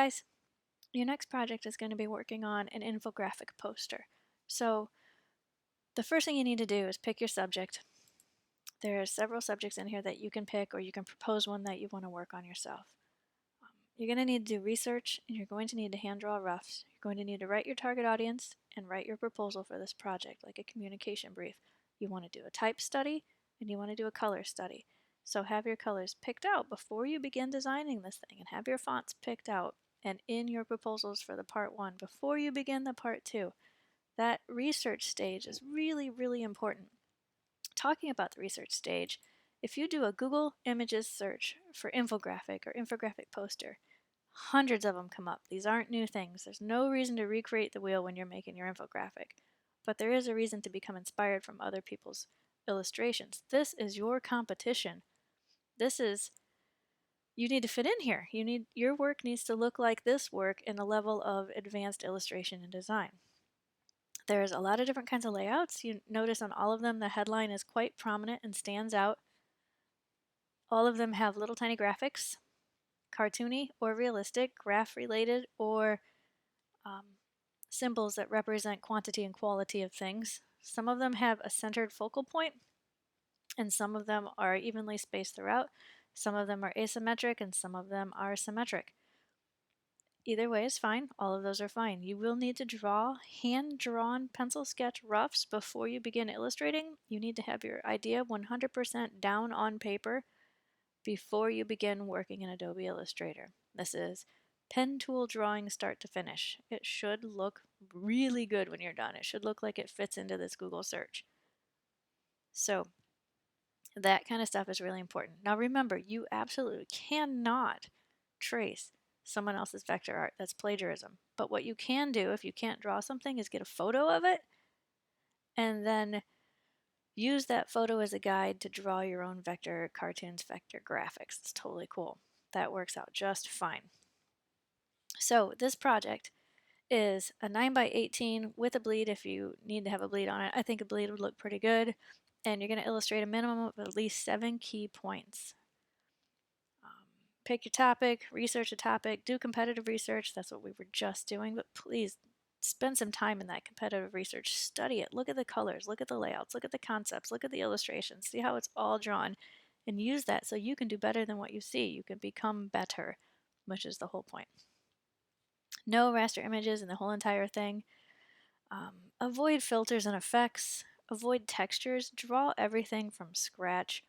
Guys, your next project is going to be working on an infographic poster. So the first thing you need to do is pick your subject. There are several subjects in here that you can pick, or you can propose one that you want to work on yourself. You're going to need to do research, and you're going to need to hand draw roughs. You're going to need to write your target audience and write your proposal for this project, like a communication brief. You want to do a type study, and you want to do a color study. So have your colors picked out before you begin designing this thing, and have your fonts picked out and in your proposals for the part 1 before you begin the part 2. That research stage is really, really important. Talking about the research stage, if you do a Google Images search for infographic or infographic poster, hundreds of them come up. These aren't new things. There's no reason to recreate the wheel when you're making your infographic, but there is a reason to become inspired from other people's illustrations. This is your competition. You need to fit in here. Your work needs to look like this work in a level of advanced illustration and design. There's a lot of different kinds of layouts. You notice on all of them the headline is quite prominent and stands out. All of them have little tiny graphics, cartoony or realistic, graph related, or symbols that represent quantity and quality of things. Some of them have a centered focal point, and some of them are evenly spaced throughout. Some of them are asymmetric, and some of them are symmetric. Either way is fine. All of those are fine. You will need to draw hand-drawn pencil sketch roughs before you begin illustrating. You need to have your idea 100% down on paper before you begin working in Adobe Illustrator. This is pen tool drawing start to finish. It should look really good when you're done. It should look like it fits into this Google search. So that kind of stuff is really important. Now remember, you absolutely cannot trace someone else's vector art. That's plagiarism. But what you can do if you can't draw something is get a photo of it and then use that photo as a guide to draw your own vector cartoons, vector graphics. It's totally cool. That works out just fine. So this project is a 9x18 with a bleed if you need to have a bleed on it. I think a bleed would look pretty good. And you're going to illustrate a minimum of at least 7 key points. Pick your topic, research a topic, do competitive research. That's what we were just doing, but please spend some time in that competitive research. Study it. Look at the colors, look at the layouts, look at the concepts, look at the illustrations, see how it's all drawn, and use that so you can do better than what you see. You can become better, which is the whole point. No raster images in the whole entire thing. Avoid filters and effects. Avoid textures. Draw everything from scratch.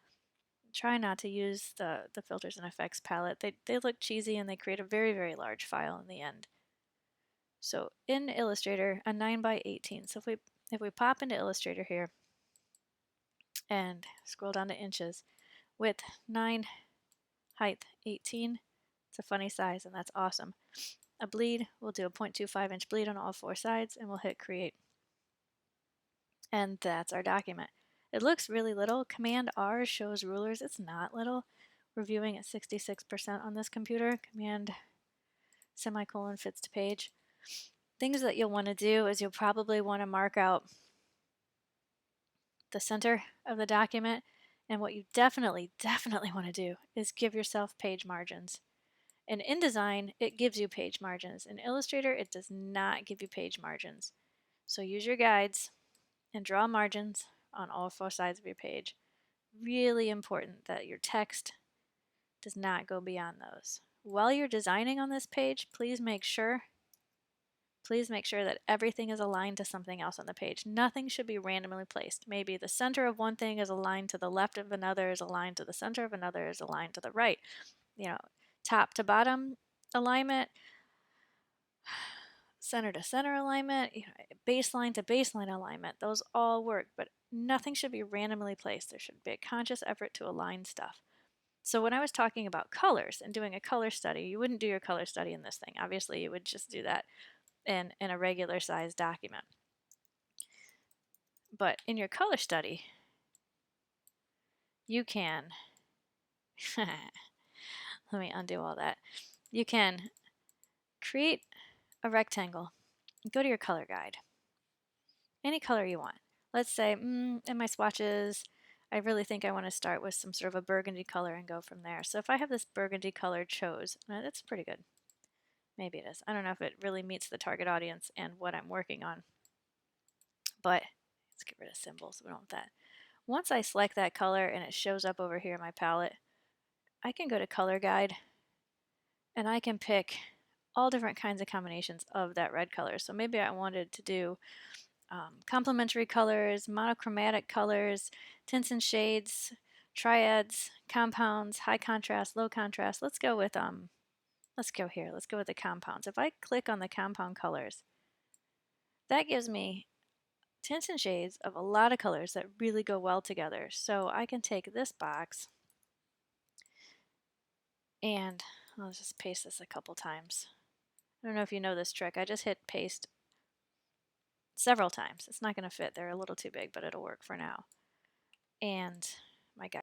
Try not to use the filters and effects palette. They look cheesy and they create a very, very large file in the end. So in Illustrator, a 9x18. So if we pop into Illustrator here and scroll down to inches, width 9, height 18, it's a funny size and that's awesome. A bleed, we'll do a 0.25 inch bleed on all 4 sides and we'll hit create. And that's our document. It looks really little. Command R shows rulers. It's not little. We're viewing at 66% on this computer. Command semicolon fits to page. Things that you'll want to do is you'll probably want to mark out the center of the document. And what you definitely want to do is give yourself page margins. In InDesign, it gives you page margins. In Illustrator, it does not give you page margins. So use your guides and draw margins on all 4 sides of your page. Really important that your text does not go beyond those. While you're designing on this page, please make sure that everything is aligned to something else on the page. Nothing should be randomly placed. Maybe the center of one thing is aligned to the left of another, is aligned to the center of another, is aligned to the right. You know, top to bottom alignment, center to center alignment, baseline to baseline alignment. Those all work, but nothing should be randomly placed. There should be a conscious effort to align stuff. So when I was talking about colors and doing a color study, you wouldn't do your color study in this thing. Obviously, you would just do that in a regular size document. But in your color study, you can, let me undo all that. You can create a rectangle, go to your color guide, any color you want. Let's say in my swatches, I really think I want to start with some sort of a burgundy color and go from there. So if I have this burgundy color chose, that's pretty good. Maybe it is. I don't know if it really meets the target audience and what I'm working on. But let's get rid of symbols. We don't want that. Once I select that color and it shows up over here in my palette, I can go to color guide and I can pick all different kinds of combinations of that red color. So maybe I wanted to do complementary colors, monochromatic colors, tints and shades, triads, compounds, high contrast, low contrast. Let's go with let's go here. Let's go with the compounds. If I click on the compound colors, that gives me tints and shades of a lot of colors that really go well together. So I can take this box and I'll just paste this a couple times. I don't know if you know this trick. I just hit paste several times. It's not going to fit. They're a little too big, but it'll work for now. And my guy